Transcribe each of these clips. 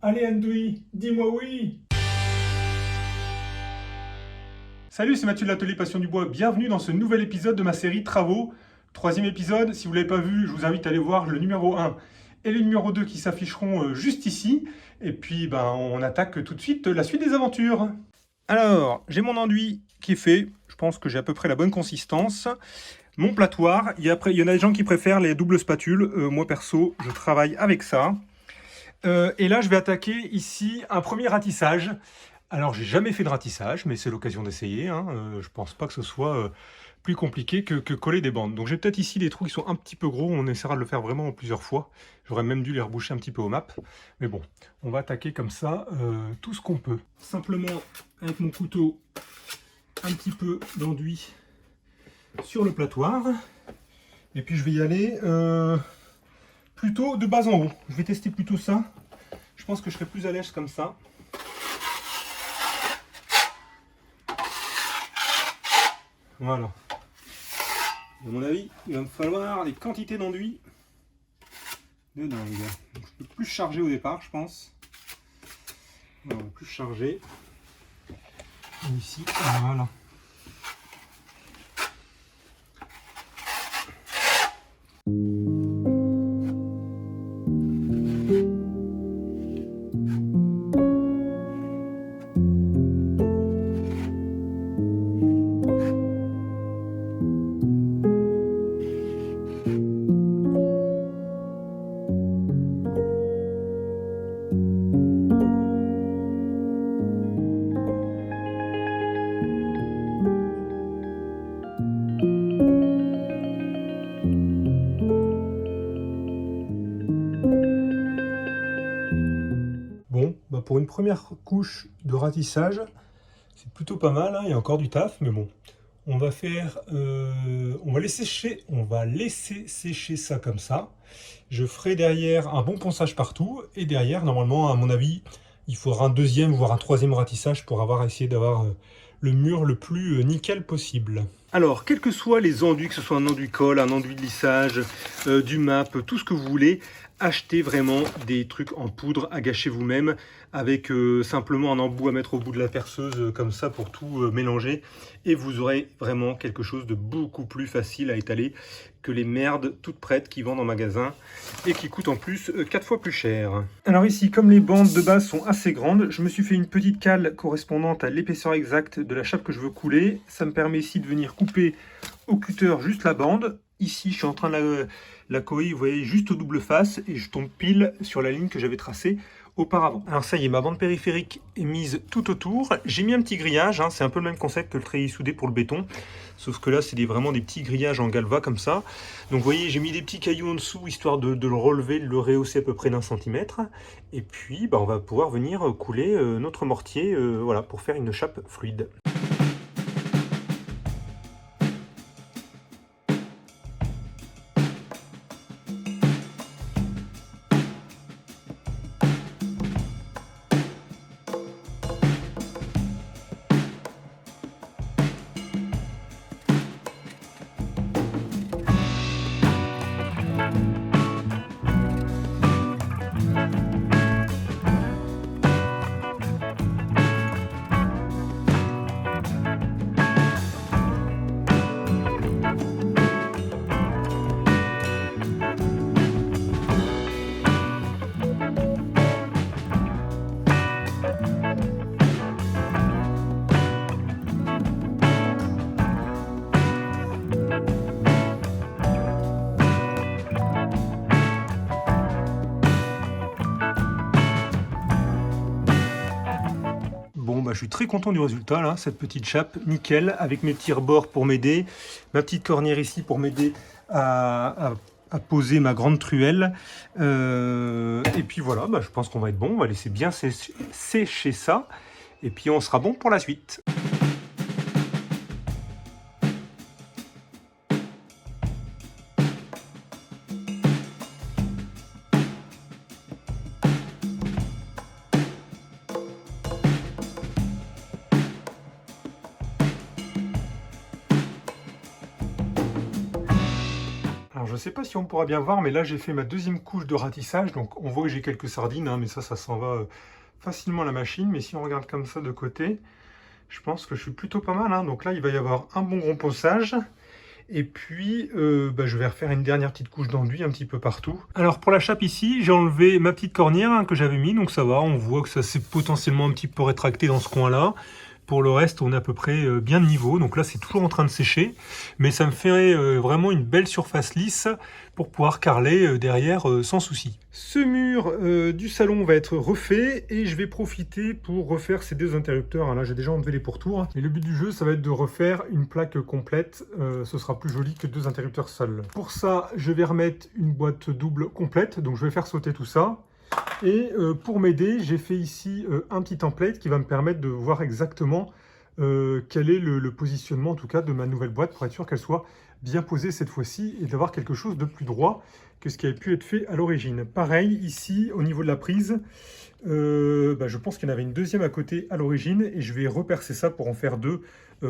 Allez Andoui, dis-moi oui. Salut, c'est Mathieu de l'Atelier Passion du Bois. Bienvenue dans ce nouvel épisode de ma série Travaux. Troisième épisode, si vous ne l'avez pas vu, je vous invite à aller voir le numéro 1 et le numéro 2 qui s'afficheront juste ici. Et puis, on attaque tout de suite la suite des aventures. Alors, j'ai mon enduit qui est fait. Je pense que j'ai à peu près la bonne consistance. Mon platoir, il y en a des gens qui préfèrent les doubles spatules. Moi, perso, je travaille avec ça. Et là, je vais attaquer ici un premier ratissage. Alors, j'ai jamais fait de ratissage, mais c'est l'occasion d'essayer. Je pense pas que ce soit plus compliqué que coller des bandes. Donc, j'ai peut-être ici des trous qui sont un petit peu gros. On essaiera de le faire vraiment en plusieurs fois. J'aurais même dû les reboucher un petit peu au map. Mais bon, on va attaquer comme ça tout ce qu'on peut. Simplement, avec mon couteau, un petit peu d'enduit sur le platoir. Et puis, je vais y aller plutôt de bas en haut. Je vais tester plutôt ça. Je pense que je serai plus à l'aise comme ça. Voilà. À mon avis, il va me falloir des quantités d'enduit de dingue. Donc, je peux plus charger au départ, je pense. Voilà, plus charger. Ici, voilà. Pour une première couche de ratissage, c'est plutôt pas mal, il y a encore du taf, mais bon. On va faire, on va laisser sécher ça comme ça. Je ferai derrière un bon ponçage partout, et derrière, normalement, à mon avis, il faudra un deuxième, voire un troisième ratissage pour essayer d'avoir le mur le plus nickel possible. Alors, quels que soient les enduits, que ce soit un enduit colle, un enduit de lissage, du map, tout ce que vous voulez, achetez vraiment des trucs en poudre à gâcher vous-même avec simplement un embout à mettre au bout de la perceuse comme ça pour tout mélanger et vous aurez vraiment quelque chose de beaucoup plus facile à étaler que les merdes toutes prêtes qui vendent en magasin et qui coûtent en plus 4 fois plus cher. Alors ici, comme les bandes de base sont assez grandes, je me suis fait une petite cale correspondante à l'épaisseur exacte de la chape que je veux couler. Ça me permet ici de venir couper au cutter juste la bande. Ici, je suis en train de la coller, vous voyez, juste au double face et je tombe pile sur la ligne que j'avais tracée auparavant. Alors ça y est, ma bande périphérique est mise tout autour. J'ai mis un petit grillage, c'est un peu le même concept que le treillis soudé pour le béton, sauf que là, c'est vraiment des petits grillages en galva comme ça. Donc vous voyez, j'ai mis des petits cailloux en dessous, histoire de le relever, de le rehausser à peu près d'1 centimètre. Et puis, on va pouvoir venir couler notre mortier voilà, pour faire une chape fluide. Je suis très content du résultat, là, cette petite chape, nickel, avec mes petits rebords pour m'aider, ma petite cornière ici pour m'aider à poser ma grande truelle. Et puis voilà, je pense qu'on va être bon, on va laisser bien sécher ça, et puis on sera bon pour la suite. ne sais pas si on pourra bien voir, mais là j'ai fait ma deuxième couche de ratissage. Donc on voit que j'ai quelques sardines, hein, mais ça s'en va facilement à la machine. Mais si on regarde comme ça de côté, je pense que je suis plutôt pas mal, hein. Donc là il va y avoir un bon gros ponçage. Et puis, je vais refaire une dernière petite couche d'enduit un petit peu partout. Alors pour la chape ici, j'ai enlevé ma petite cornière, hein, que j'avais mis, donc ça va, on voit que ça s'est potentiellement un petit peu rétracté dans ce coin-là. Pour le reste, on est à peu près bien de niveau, donc là c'est toujours en train de sécher, mais ça me fait vraiment une belle surface lisse pour pouvoir carreler derrière sans souci. Ce mur du salon va être refait et je vais profiter pour refaire ces deux interrupteurs. Là j'ai déjà enlevé les pourtours, et le but du jeu ça va être de refaire une plaque complète. Ce sera plus joli que deux interrupteurs seuls. Pour ça, je vais remettre une boîte double complète, donc je vais faire sauter tout ça. Et pour m'aider, j'ai fait ici un petit template qui va me permettre de voir exactement quel est le positionnement en tout cas de ma nouvelle boîte, pour être sûr qu'elle soit bien posée cette fois-ci et d'avoir quelque chose de plus droit que ce qui avait pu être fait à l'origine. Pareil ici au niveau de la prise, je pense qu'il y en avait une deuxième à côté à l'origine et je vais repercer ça pour en faire deux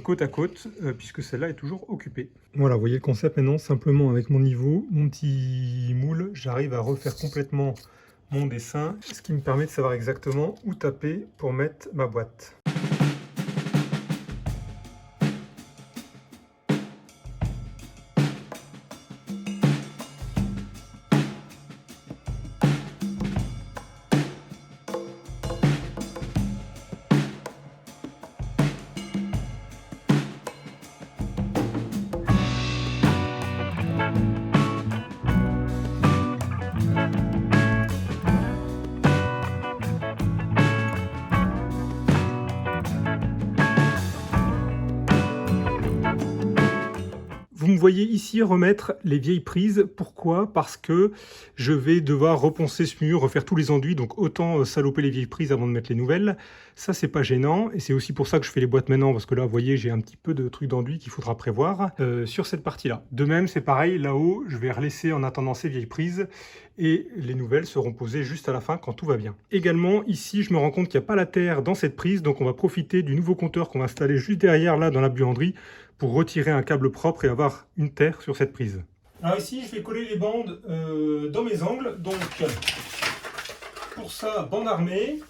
côte à côte puisque celle-là est toujours occupée. Voilà, vous voyez le concept maintenant, simplement avec mon niveau, mon petit moule, j'arrive à refaire complètement mon dessin, ce qui me permet de savoir exactement où taper pour mettre ma boîte. Vous me voyez ici remettre les vieilles prises. Pourquoi? Parce que je vais devoir reponcer ce mur, refaire tous les enduits, donc autant saloper les vieilles prises avant de mettre les nouvelles. Ça, c'est pas gênant, et c'est aussi pour ça que je fais les boîtes maintenant, parce que là, vous voyez, j'ai un petit peu de trucs d'enduit qu'il faudra prévoir sur cette partie-là. De même, c'est pareil, là-haut, je vais relaisser en attendant ces vieilles prises, et les nouvelles seront posées juste à la fin quand tout va bien. Également, ici, je me rends compte qu'il n'y a pas la terre dans cette prise, donc on va profiter du nouveau compteur qu'on va installer juste derrière, là, dans la buanderie, pour retirer un câble propre et avoir une terre sur cette prise. Alors ici, je vais coller les bandes dans mes angles. Donc, pour ça, bande armée.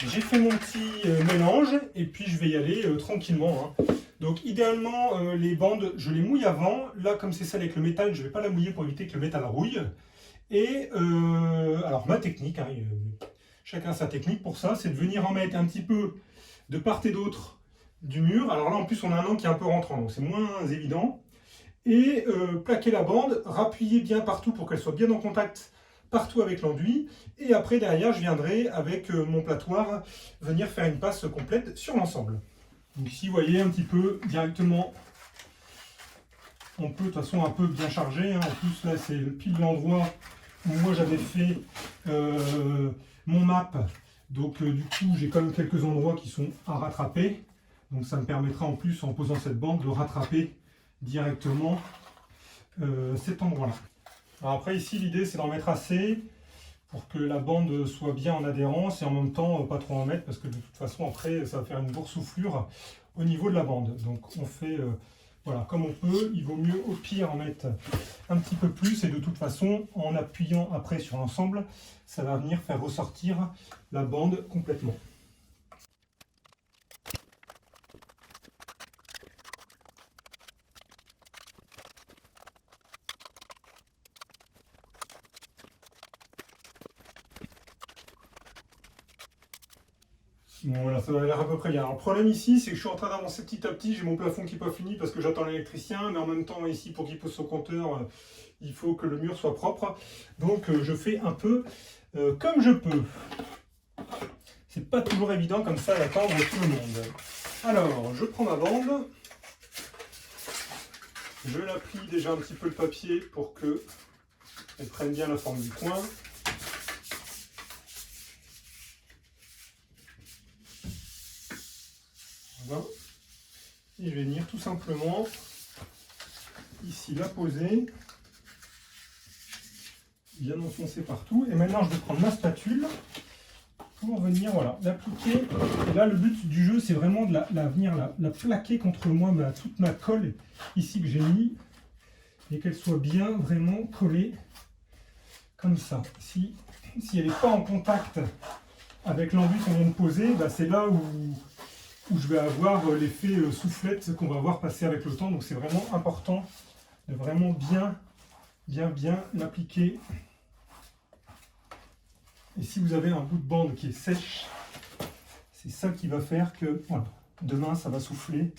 J'ai fait mon petit mélange et puis je vais y aller tranquillement, hein. Donc idéalement, les bandes, je les mouille avant. Là, comme c'est celle avec le métal, je ne vais pas la mouiller pour éviter que le métal rouille. Et alors, ma technique, hein, chacun sa technique pour ça, c'est de venir en mettre un petit peu de part et d'autre du mur. Alors là en plus on a un angle qui est un peu rentrant, donc c'est moins évident. Et plaquer la bande, rappuyer bien partout pour qu'elle soit bien en contact partout avec l'enduit. Et après derrière je viendrai avec mon platoir venir faire une passe complète sur l'ensemble. Donc ici vous voyez un petit peu directement, on peut de toute façon un peu bien charger, hein. En plus là c'est pile l'endroit où moi j'avais fait mon map. Donc du coup j'ai quand même quelques endroits qui sont à rattraper. Donc ça me permettra en plus, en posant cette bande, de rattraper directement cet endroit-là. Alors après ici, l'idée c'est d'en mettre assez pour que la bande soit bien en adhérence et en même temps pas trop en mettre parce que de toute façon après ça va faire une boursouflure au niveau de la bande. Donc on fait voilà, comme on peut. Il vaut mieux au pire en mettre un petit peu plus et de toute façon en appuyant après sur l'ensemble, ça va venir faire ressortir la bande complètement. Bon voilà, ça va l'air à peu près bien. Alors, le problème ici, c'est que je suis en train d'avancer petit à petit. J'ai mon plafond qui n'est pas fini parce que j'attends l'électricien, mais en même temps, ici, pour qu'il pose son compteur, il faut que le mur soit propre. Donc, je fais un peu comme je peux. C'est pas toujours évident comme ça d'attendre tout le monde. Alors, je prends ma bande. Je la plie déjà un petit peu le papier pour qu'elle prenne bien la forme du coin. Voilà. Et je vais venir tout simplement ici la poser, bien enfoncer partout. Et maintenant je vais prendre ma spatule pour venir voilà, l'appliquer. Et là le but du jeu c'est vraiment de venir la plaquer contre moi, toute ma colle ici que j'ai mis. et qu'elle soit bien vraiment collée comme ça. Si elle n'est pas en contact avec l'enduit qu'on vient de poser, bah c'est là où je vais avoir l'effet soufflette qu'on va voir passer avec le temps. Donc c'est vraiment important de vraiment bien l'appliquer. Et si vous avez un bout de bande qui est sèche, c'est ça qui va faire que voilà, demain ça va souffler.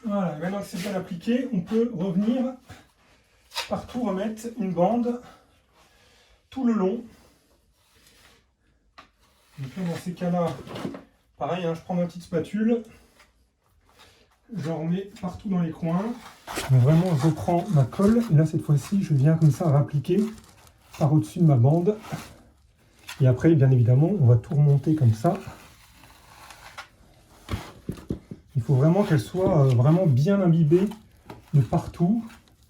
Voilà, maintenant que c'est bien appliqué, on peut revenir partout remettre une bande tout le long. Donc là, dans ces cas-là, pareil, hein, je prends ma petite spatule, je remets partout dans les coins. Donc vraiment, je prends ma colle, et là, cette fois-ci, je viens comme ça appliquer par au-dessus de ma bande. Et après, bien évidemment, on va tout remonter comme ça. Il faut vraiment qu'elle soit vraiment bien imbibée de partout.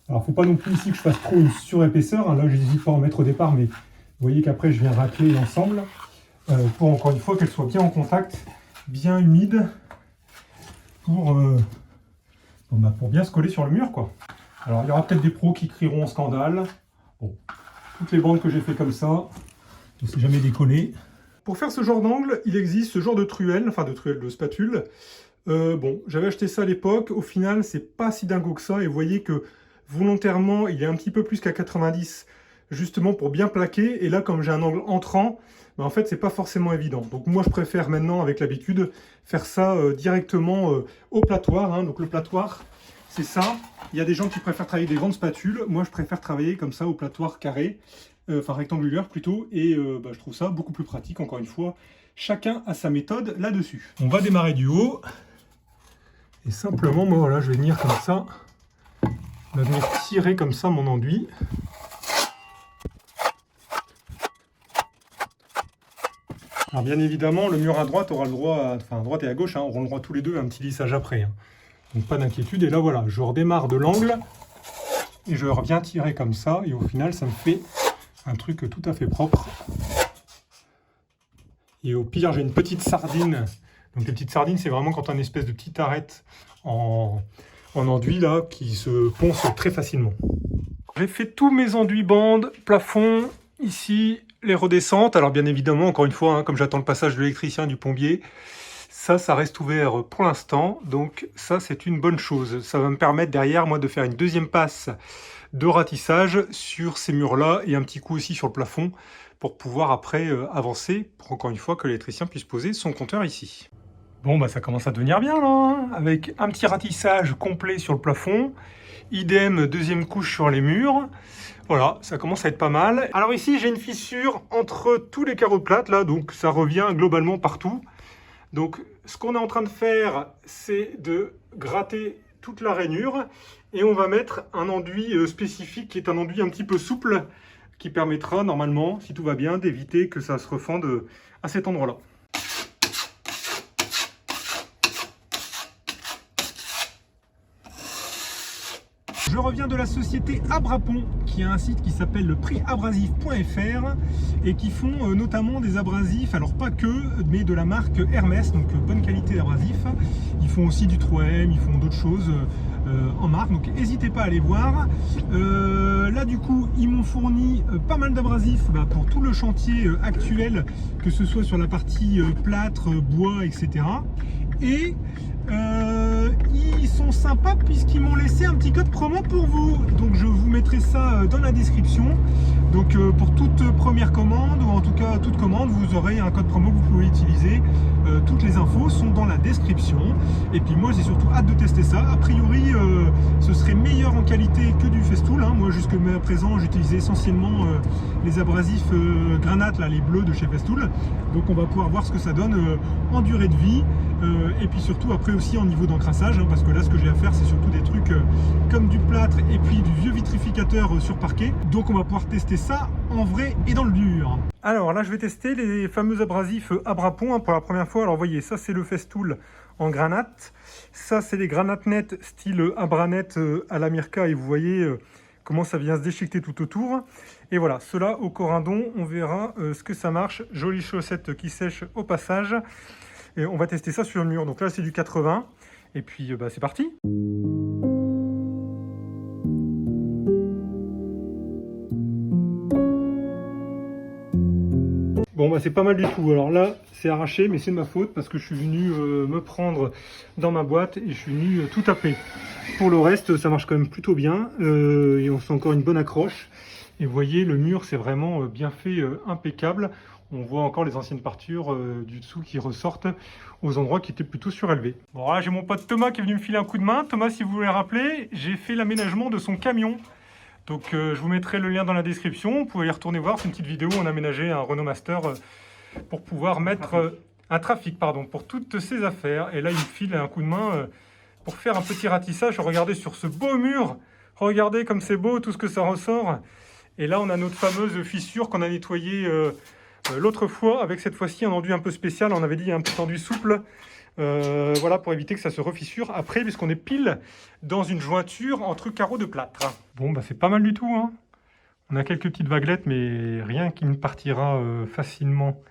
Alors, il ne faut pas non plus ici que je fasse trop une surépaisseur. Hein. Là, je n'hésite pas à en mettre au départ, mais vous voyez qu'après, je viens racler l'ensemble pour, encore une fois, qu'elle soit bien en contact, bien humide, pour bien se coller sur le mur, quoi. Alors, il y aura peut-être des pros qui crieront scandale. Bon, toutes les bandes que j'ai fait comme ça, je ne sais jamais décoller. Pour faire ce genre d'angle, il existe ce genre de truelle, de spatule. Bon, j'avais acheté ça à l'époque. Au final, c'est pas si dingo que ça. Et vous voyez que volontairement, il est un petit peu plus qu'à 90, justement pour bien plaquer. Et là, comme j'ai un angle entrant, ben en fait, c'est pas forcément évident. Donc moi, je préfère maintenant, avec l'habitude, faire ça directement au platoir. Hein. Donc le platoir, c'est ça. Il y a des gens qui préfèrent travailler des grandes spatules. Moi, je préfère travailler comme ça au platoir carré, enfin rectangulaire plutôt. Et je trouve ça beaucoup plus pratique, encore une fois. Chacun a sa méthode là-dessus. On va démarrer du haut. Et simplement, moi, voilà, je vais venir comme ça. Je vais venir tirer comme ça mon enduit. Alors bien évidemment, le mur à droite aura le droit, à droite et à gauche, hein, auront le droit tous les deux à un petit lissage après. Hein. Donc pas d'inquiétude. Et là, voilà, je redémarre de l'angle. Et je reviens tirer comme ça. Et au final, ça me fait un truc tout à fait propre. Et au pire, j'ai une petite sardine. Donc les petites sardines, c'est vraiment quand on a une espèce de petite arête en enduit là, qui se ponce très facilement. J'ai fait tous mes enduits bandes, plafond, ici, les redescentes. Alors bien évidemment, encore une fois, hein, comme j'attends le passage de l'électricien du plombier, ça reste ouvert pour l'instant. Donc ça, c'est une bonne chose. Ça va me permettre derrière, moi, de faire une deuxième passe de ratissage sur ces murs-là et un petit coup aussi sur le plafond pour pouvoir après avancer, pour encore une fois que l'électricien puisse poser son compteur ici. Bon, bah ça commence à devenir bien là, hein, avec un petit ratissage complet sur le plafond, idem deuxième couche sur les murs. Voilà, ça commence à être pas mal. Alors ici, j'ai une fissure entre tous les carreaux de plâtre là, donc ça revient globalement partout. Donc ce qu'on est en train de faire, c'est de gratter toute la rainure et on va mettre un enduit spécifique qui est un enduit un petit peu souple qui permettra normalement, si tout va bien, d'éviter que ça se refende à cet endroit-là. Je reviens de la société Abrapon, qui a un site qui s'appelle le prixabrasif.fr et qui font notamment des abrasifs, alors pas que, mais de la marque Hermès, donc bonne qualité d'abrasif. Ils font aussi du 3M, ils font d'autres choses en marque, donc n'hésitez pas à aller voir. Là du coup, ils m'ont fourni pas mal d'abrasifs pour tout le chantier actuel, que ce soit sur la partie plâtre, bois, etc. Et ils sont sympas puisqu'ils m'ont laissé un petit code promo pour vous. Donc je vous mettrai ça dans la description. Donc pour toute première commande, ou en tout cas toute commande, vous aurez un code promo que vous pouvez utiliser. Toutes les infos sont dans la description. Et puis moi j'ai surtout hâte de tester ça. A priori ce serait meilleur en qualité que du Festool. Hein. Moi jusqu'à présent j'utilisais essentiellement les abrasifs Granat, là, les bleus de chez Festool. Donc on va pouvoir voir ce que ça donne en durée de vie. Et puis surtout après aussi en niveau d'encrassage, hein, parce que là ce que j'ai à faire c'est surtout des trucs comme du plâtre et puis du vieux vitrificateur sur parquet. Donc on va pouvoir tester ça en vrai et dans le dur. Alors là je vais tester les fameux abrasifs Abrapon hein, pour la première fois. Alors vous voyez, ça c'est le Festool en granat, ça c'est les Granat Net style Abranet à la Mirka, et vous voyez comment ça vient se déchiqueter tout autour. Et voilà, cela au corindon, on verra ce que ça marche. Jolie chaussette qui sèche au passage. Et on va tester ça sur le mur. Donc là, c'est du 80. Et puis, c'est parti. Bon, c'est pas mal du tout. Alors là, c'est arraché, mais c'est de ma faute parce que je suis venu me prendre dans ma boîte et je suis venu tout taper. Pour le reste, ça marche quand même plutôt bien. Et on fait encore une bonne accroche. Et vous voyez, le mur, c'est vraiment bien fait, impeccable. On voit encore les anciennes partures du dessous qui ressortent aux endroits qui étaient plutôt surélevés. Bon, là, j'ai mon pote Thomas qui est venu me filer un coup de main. Thomas, si vous voulez rappeler, j'ai fait l'aménagement de son camion. Donc, je vous mettrai le lien dans la description. Vous pouvez y retourner voir. C'est une petite vidéo où on a aménagé un Renault Master pour pouvoir mettre un trafic, pour toutes ses affaires. Et là, il me file un coup de main pour faire un petit ratissage. Regardez sur ce beau mur. Regardez comme c'est beau, tout ce que ça ressort. Et là, on a notre fameuse fissure qu'on a nettoyée l'autre fois, avec cette fois-ci un enduit un peu spécial. On avait dit un petit enduit souple. Voilà, pour éviter que ça se refissure après, puisqu'on est pile dans une jointure entre carreaux de plâtre. Bon, c'est pas mal du tout, hein. On a quelques petites vaguelettes, mais rien qui ne partira facilement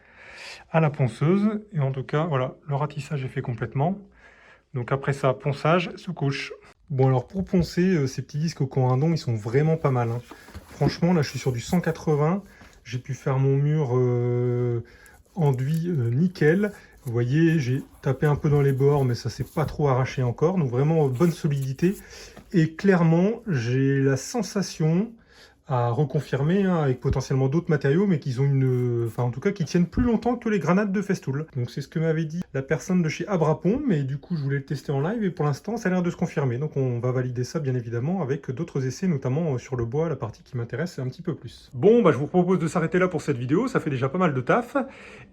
à la ponceuse. Et en tout cas, voilà, le ratissage est fait complètement. Donc après ça, ponçage, sous-couche. Bon, alors pour poncer, ces petits disques au corindon, ils sont vraiment pas mal, hein. Franchement, là, je suis sur du 180. J'ai pu faire mon mur enduit nickel. Vous voyez, j'ai tapé un peu dans les bords, mais ça s'est pas trop arraché encore. Donc vraiment bonne solidité. Et clairement, j'ai la sensation, à reconfirmer, hein, avec potentiellement d'autres matériaux, mais qu'ils ont en tout cas, qui tiennent plus longtemps que les granades de Festool. Donc c'est ce que m'avait dit la personne de chez Abrapon, mais du coup je voulais le tester en live et pour l'instant ça a l'air de se confirmer. Donc on va valider ça bien évidemment avec d'autres essais, notamment sur le bois, la partie qui m'intéresse un petit peu plus. Bon, je vous propose de s'arrêter là pour cette vidéo, ça fait déjà pas mal de taf.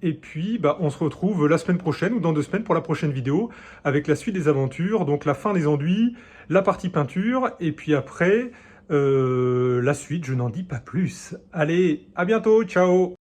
Et puis on se retrouve la semaine prochaine ou dans 2 semaines pour la prochaine vidéo avec la suite des aventures, donc la fin des enduits, la partie peinture, et puis après... la suite, je n'en dis pas plus. Allez, à bientôt, ciao!